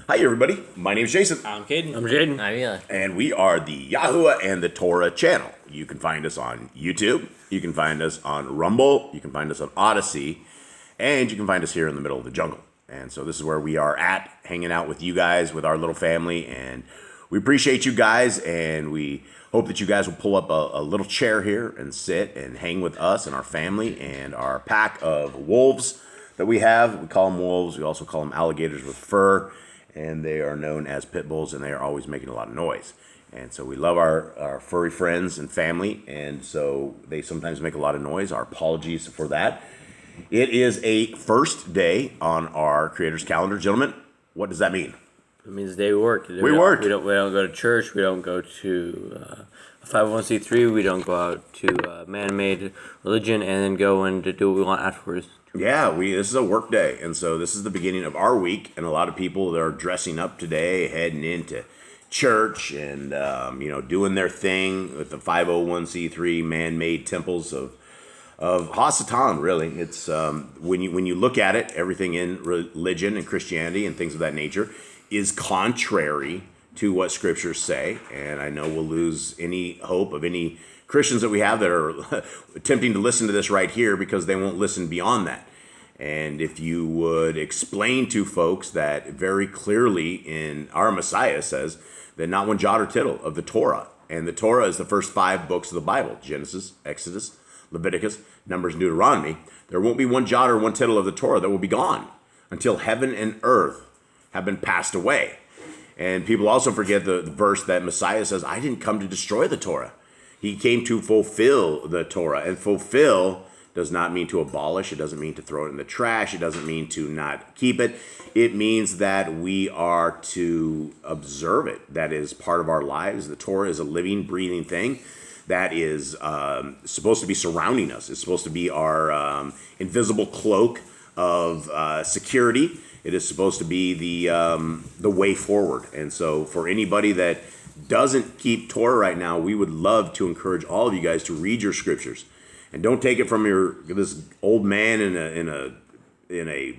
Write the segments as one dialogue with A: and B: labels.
A: Hi, everybody. My name is Jason.
B: I'm Caden.
C: I'm Jaden.
B: I'm Eli.
A: And we are the YAHOSHUA and the Torah channel. You can find us on YouTube. You can find us on Rumble. You can find us on Odyssey. And you can find us here in the middle of the jungle. And so this is where we are at, hanging out with you guys, with our little family. And we appreciate you guys. And we hope that you guys will pull up a little chair here and sit and hang with us and our family and our pack of wolves that we have. We call them wolves. We also call them alligators with fur. And they are known as pit bulls, and they are always making a lot of noise. And so we love our furry friends and family, and so they sometimes make a lot of noise. Our apologies for that. It is a first day on our Creator's calendar. Gentlemen, what does that mean?
C: It means they work.
A: We work.
C: We don't go to church. We don't go to a 501c3. We don't go out to man-made religion and then go and do what we want afterwards.
A: Yeah, this is a work day, and so this is the beginning of our week, and a lot of people that are dressing up today, heading into church, and doing their thing with the 501c3 man-made temples of Hasatan. Really, it's when you look at it, everything in religion and Christianity and things of that nature is contrary to what scriptures say, and I know we'll lose any hope of any Christians that we have that are attempting to listen to this right here because they won't listen beyond that. And if you would explain to folks that very clearly in our Messiah says that not one jot or tittle of the Torah, and the Torah is the first 5 books of the Bible, Genesis, Exodus, Leviticus, Numbers, Deuteronomy, there won't be one jot or one tittle of the Torah that will be gone until heaven and earth have been passed away. And people also forget the verse that Messiah says, I didn't come to destroy the Torah. He came to fulfill the Torah, and fulfill does not mean to abolish. It doesn't mean to throw it in the trash. It doesn't mean to not keep it. It means that we are to observe it. That is part of our lives. The Torah is a living, breathing thing that is supposed to be surrounding us. It's supposed to be our invisible cloak of security. It is supposed to be the way forward. And so for anybody that doesn't keep Torah right now, we would love to encourage all of you guys to read your scriptures, and don't take it from this old man in a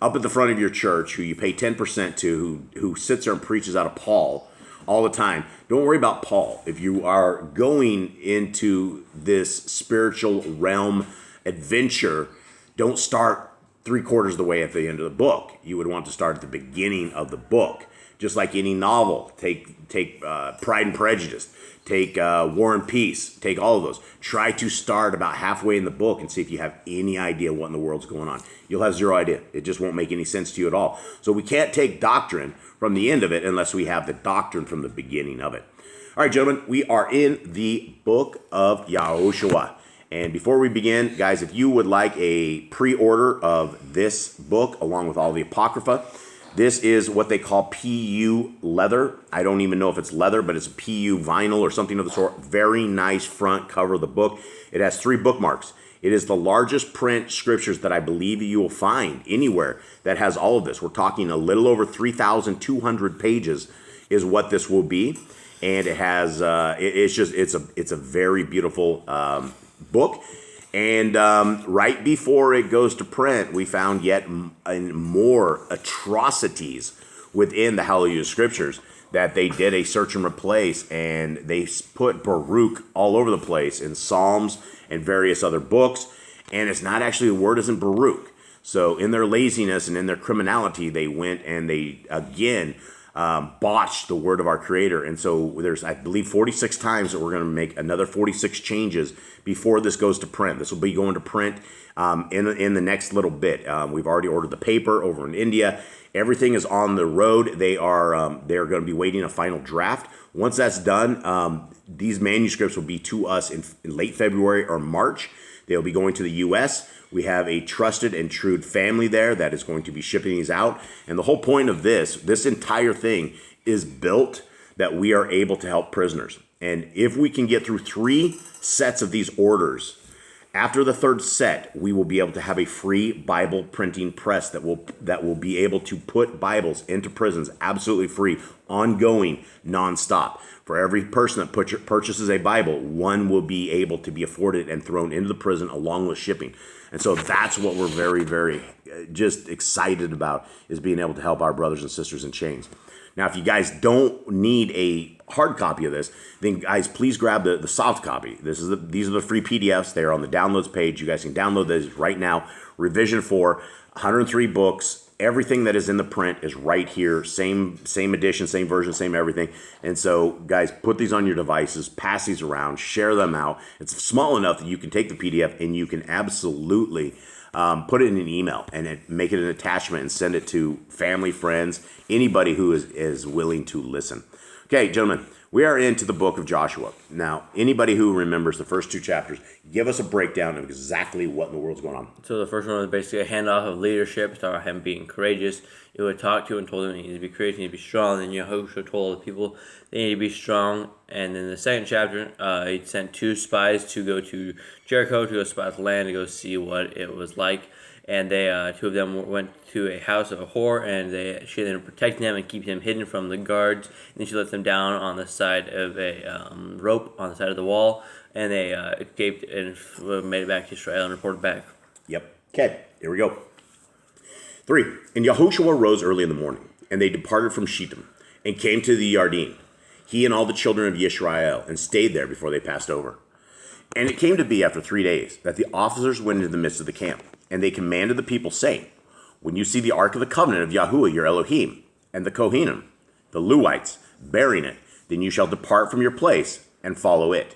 A: up at the front of your church who you pay 10% to, who sits there and preaches out of Paul all the time. Don't worry about Paul. If you are going into this spiritual realm adventure, don't start 3/4 of the way at the end of the book. You would want to start at the beginning of the book. Just like any novel, take Pride and Prejudice, take War and Peace, take all of those. Try to start about halfway in the book and see if you have any idea what in the world's going on. You'll have zero idea. It just won't make any sense to you at all. So we can't take doctrine from the end of it unless we have the doctrine from the beginning of it. All right, gentlemen, we are in the book of YAHOSHUA. And before we begin, guys, if you would like a pre-order of this book along with all the Apocrypha, this is what they call PU leather. I don't even know if it's leather, but it's a PU vinyl or something of the sort. Very nice front cover of the book. It has 3 bookmarks. It is the largest print scriptures that I believe you will find anywhere that has all of this. We're talking a little over 3,200 pages is what this will be. And it has, it's a very beautiful book. And right before it goes to print, we found yet more atrocities within the Hallelujah Scriptures that they did a search and replace, and they put Baruch all over the place in Psalms and various other books. And it's not actually, the word isn't Baruch. So in their laziness and in their criminality, they went and they, again, botched the word of our Creator. And so there's, I believe, 46 times that we're going to make another 46 changes before this goes to print. This will be going to print in the next little bit. We've already ordered the paper over in India. Everything is on the road. They are going to be waiting a final draft. Once that's done, these manuscripts will be to us in late February or March. They'll be going to the U.S. We have a trusted and true family there that is going to be shipping these out. And the whole point of this entire thing is built that we are able to help prisoners. And if we can get through 3 sets of these orders After the third set, we will be able to have a free Bible printing press that will be able to put Bibles into prisons absolutely free, ongoing, nonstop. For every person that purchases a Bible, one will be able to be afforded and thrown into the prison along with shipping. And so that's what we're very, very just excited about, is being able to help our brothers and sisters in chains. Now, if you guys don't need a hard copy of this, then guys, please grab the soft copy. These are the free PDFs. They are on the downloads page. You guys can download those right now. Revision 4, 103 books. Everything that is in the print is right here. Same edition, same version, same everything. And so, guys, put these on your devices, pass these around, share them out. It's small enough that you can take the PDF and you can absolutely put it in an email and make it an attachment and send it to family, friends, anybody who is willing to listen. Okay, gentlemen, we are into the book of Joshua. Now, anybody who remembers the first 2 chapters, give us a breakdown of exactly what in the world's going on.
C: So the first one was basically a handoff of leadership. It talked about him being courageous. It would talk to and told him he needed to be courageous, he needed to be strong. Then YAHOSHUA told the people they needed to be strong. And then the second chapter, he sent 2 spies to go to Jericho to go spy the land, to go see what it was like. And they 2 of them went to a house of a whore, and she ended up protecting them and keeping them hidden from the guards. And then she let them down on the side of a rope on the side of the wall, and they escaped and made it back to Israel and reported back.
A: Yep. Okay, here we go. 3. And Yahushua rose early in the morning, and they departed from Shittim, and came to the Yarden, he and all the children of Israel, and stayed there before they passed over. And it came to be after 3 days that the officers went into the midst of the camp, and they commanded the people, saying, when you see the ark of the covenant of Yahuwah your Elohim, and the Kohanim, the Levites, bearing it, then you shall depart from your place and follow it.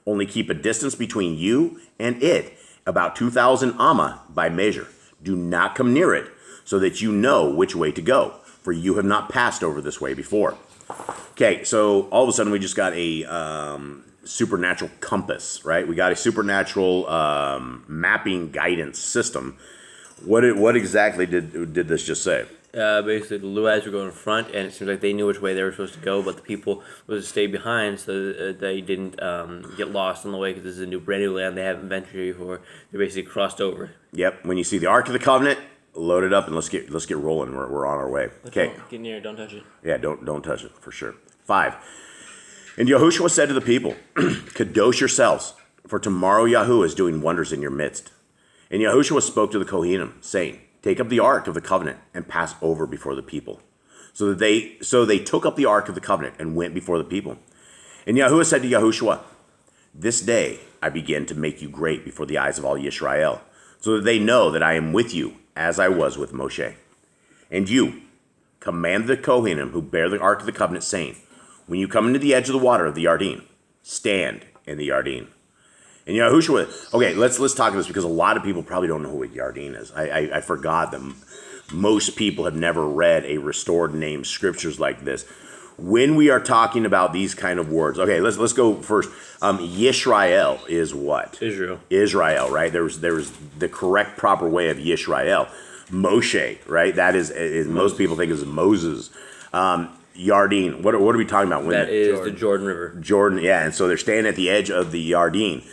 A: Only keep a distance between you and it, about 2,000 amma by measure. Do not come near it, so that you know which way to go, for you have not passed over this way before. Okay, so all of a sudden we just got a supernatural compass, right? We got a supernatural mapping guidance system. What exactly did this just say?
C: Basically, the Levites were going in front, and it seems like they knew which way they were supposed to go, but the people was to stay behind so that they didn't get lost on the way, because this is a brand new land they haven't ventured here before. They basically crossed over. Yep.
A: When you see the Ark of the Covenant, load it up and let's get rolling. We're on our way. Okay.
C: Get near it. Don't touch it.
A: Yeah, don't touch it for sure. 5. And Yahushua said to the people, Kadosh yourselves, for tomorrow Yahuwah is doing wonders in your midst. And Yahushua spoke to the Kohanim, saying, take up the ark of the covenant and pass over before the people. So they took up the ark of the covenant and went before the people. And Yahuwah said to Yahushua, this day I begin to make you great before the eyes of all Yisrael, so that they know that I am with you as I was with Moshe. And you command the Kohanim who bear the ark of the covenant, saying, when you come into the edge of the water of the Yarden, stand in the Yarden. And Yahushua, okay, let's talk about this, because a lot of people probably don't know what Yarden is. I forgot that most people have never read a restored name scriptures like this. When we are talking about these kind of words, okay, let's go first. Yisrael is what? Israel, right? There's the correct proper way of Yisrael. Moshe, right? That is most people think is Moses. Yarden, what are we talking about?
C: That is the Jordan River.
A: Jordan, yeah, and so they're standing at the edge of the Yarden.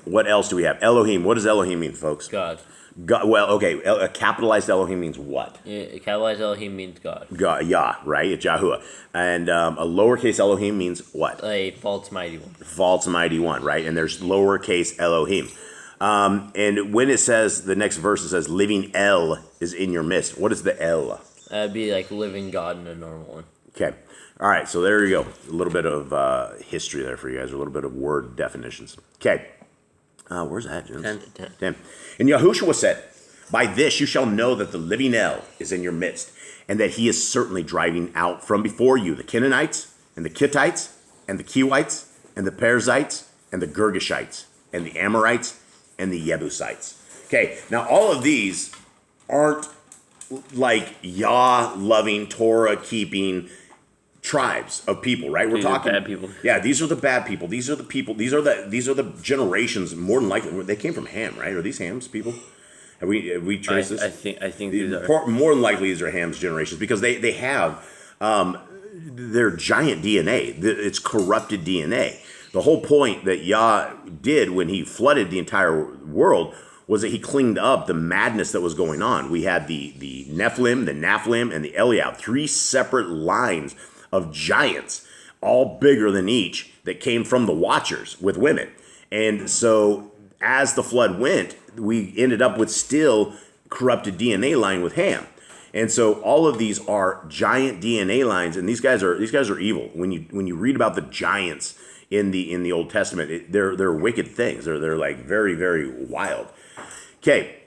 A: What else do we have? Elohim. What does Elohim mean, folks?
C: God.
A: Well, okay. A capitalized Elohim means what?
C: Capitalized Elohim means God.
A: Yah, right? It's Yahuwah. And a lowercase Elohim means what?
C: A false mighty one.
A: False mighty one, right? And there's lowercase Elohim. And when it says, the next verse, it says, living El is in your midst. What is the El?
C: That'd be like living God in a normal one.
A: Okay. All right. So there you go. A little bit of history there for you guys. A little bit of word definitions. Okay. Where's that, James? 10. And Yahushua said, by this you shall know that the living El is in your midst, and that he is certainly driving out from before you the Canaanites, and the Kittites, and the Kewites, and the Perizzites, and the Girgashites, and the Amorites, and the Jebusites. Okay. Now, all of these aren't like Yah-loving, Torah-keeping tribes of people, right?
C: We're talking bad people.
A: Yeah, these are the bad people. These are the people. These are the generations. More than likely, they came from Ham, right? Are these Ham's people? Have we traced this?
C: I think these are
A: more than likely these are Ham's generations, because they have their giant DNA. It's corrupted DNA, The whole point that Yah did when he flooded the entire world was that he cleaned up the madness that was going on. We had the Nephilim, the Naphilim, and the Eliab, 3 separate lines of giants, all bigger than each, that came from the Watchers with women. And so as the flood went, we ended up with still corrupted DNA line with Ham. And so all of these are giant DNA lines, and these guys are evil. When you read about the giants in the Old Testament, they're wicked things. They're like very, very wild. Okay,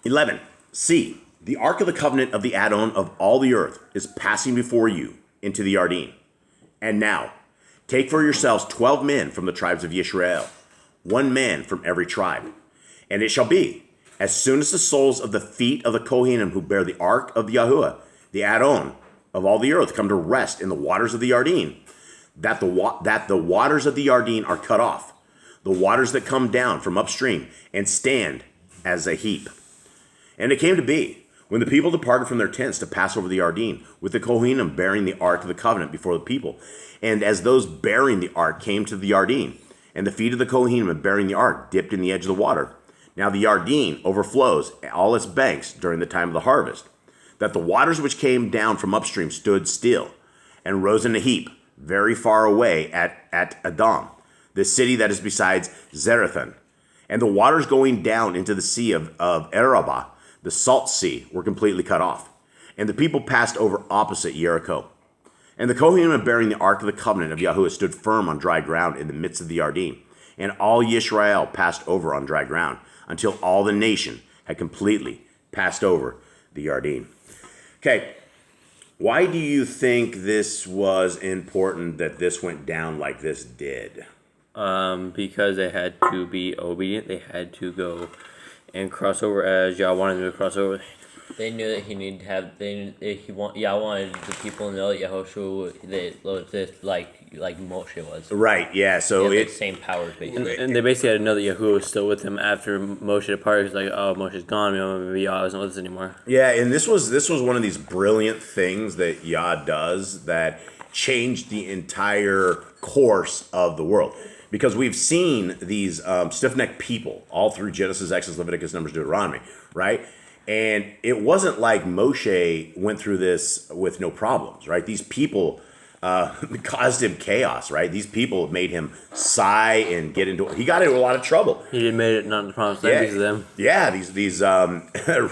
A: 11. See, the Ark of the Covenant of the Adon of all the earth is passing before you into the Yarden. And now, take for yourselves 12 men from the tribes of Yisrael, 1 man from every tribe. And it shall be, as soon as the soles of the feet of the Kohanim who bear the Ark of Yahuwah, the Adon of all the earth, come to rest in the waters of the Yarden, that the waters of the Yarden are cut off, the waters that come down from upstream, and stand as a heap. And it came to be, when the people departed from their tents to pass over the Yarden, with the Kohanim bearing the Ark of the Covenant before the people, and as those bearing the Ark came to the Yarden, and the feet of the Kohanim bearing the Ark dipped in the edge of the water. Now the Yarden overflows all its banks during the time of the harvest, that the waters which came down from upstream stood still, and rose in a heap, very far away at Adam, the city that is besides Zarethan. And the waters going down into the sea of Arabah, the salt sea, were completely cut off. And the people passed over opposite Jericho. And the Kohanim bearing the Ark of the Covenant of Yahuwah stood firm on dry ground in the midst of the Yarden. And all Yisrael passed over on dry ground, until all the nation had completely passed over the Yarden. Okay, why do you think this was important that this went down like this did?
C: Because they had to be obedient. They had to go and cross over as Yah wanted them to cross over. They knew that he needed to have. Yah wanted the people to know that YAHOSHUA was this like Moshe was.
A: Right. Yeah. So
C: it's the same powers basically. And they basically had to know that Yahuwah was still with them after Moshe departed. It's like, oh, Moshe's gone. Maybe Yah isn't with us anymore.
A: Yeah, and this was one of these brilliant things that Yah does that changed the entire course of the world. Because we've seen these stiff-necked people all through Genesis, Exodus, Leviticus, Numbers, Deuteronomy, right? And it wasn't like Moshe went through this with no problems, right? These people caused him chaos, right? These people made him sigh and he got into a lot of trouble.
C: He didn't make it not the promised land because of them.
A: Yeah, these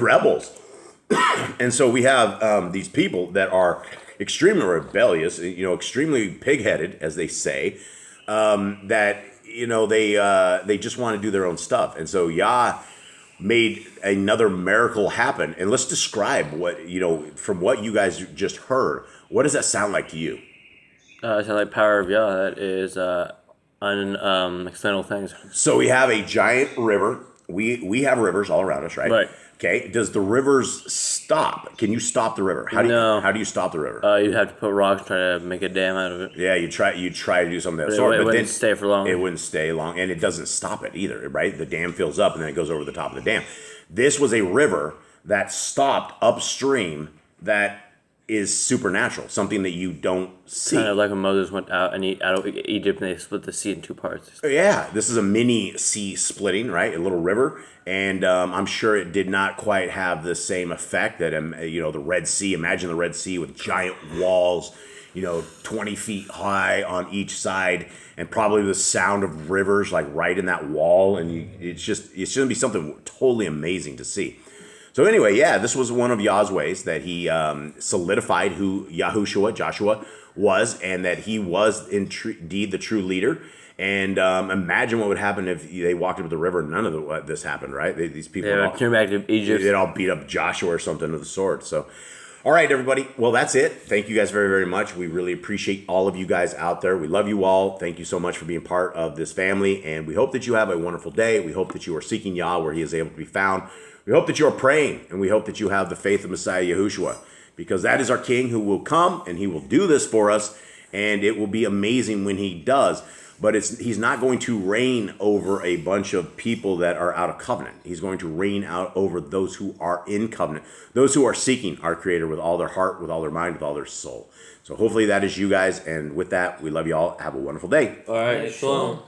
A: rebels. And so we have these people that are extremely rebellious, extremely pig-headed, as they say, that they just want to do their own stuff. And so Yah made another miracle happen. And let's describe what, from what you guys just heard, what does that sound like to you?
C: It sounds like power of Yah. That is external things.
A: So we have a giant river. We have rivers all around us, right?
C: Right.
A: Okay. Does the rivers stop? Can you stop the river? How do you stop the river?
C: You have to put rocks, try to make a dam out of it.
A: Yeah, you try to do something of that
C: sort,
A: but
C: it wouldn't stay for long.
A: It wouldn't stay long, and it doesn't stop it either, right? The dam fills up, and then it goes over the top of the dam. This was a river that stopped upstream that is supernatural, something that you don't see.
C: Kind of like when Moses went out of Egypt and they split the sea in 2 parts.
A: Yeah, this is a mini sea splitting, right? A little river. And I'm sure it did not quite have the same effect that, the Red Sea. Imagine the Red Sea with giant walls, 20 feet high on each side, and probably the sound of rivers like right in that wall. And it's going to be something totally amazing to see. So anyway, yeah, this was one of Yah's ways that he solidified who Joshua was, and that he was indeed the true leader. And imagine what would happen if they walked up the river and none of this happened, right? These people
C: would turn back to Egypt.
A: They'd all beat up Joshua or something of the sort. So, all right, everybody. Well, that's it. Thank you guys very, very much. We really appreciate all of you guys out there. We love you all. Thank you so much for being part of this family. And we hope that you have a wonderful day. We hope that you are seeking Yah where he is able to be found. We hope that you are praying, and we hope that you have the faith of Messiah Yahushua, because that is our King who will come, and he will do this for us. and it will be amazing when he does. But he's not going to reign over a bunch of people that are out of covenant. He's going to reign out over those who are in covenant, those who are seeking our Creator with all their heart, with all their mind, with all their soul. So hopefully that is you guys. And with that, we love you all. Have a wonderful day.
C: All right, shalom.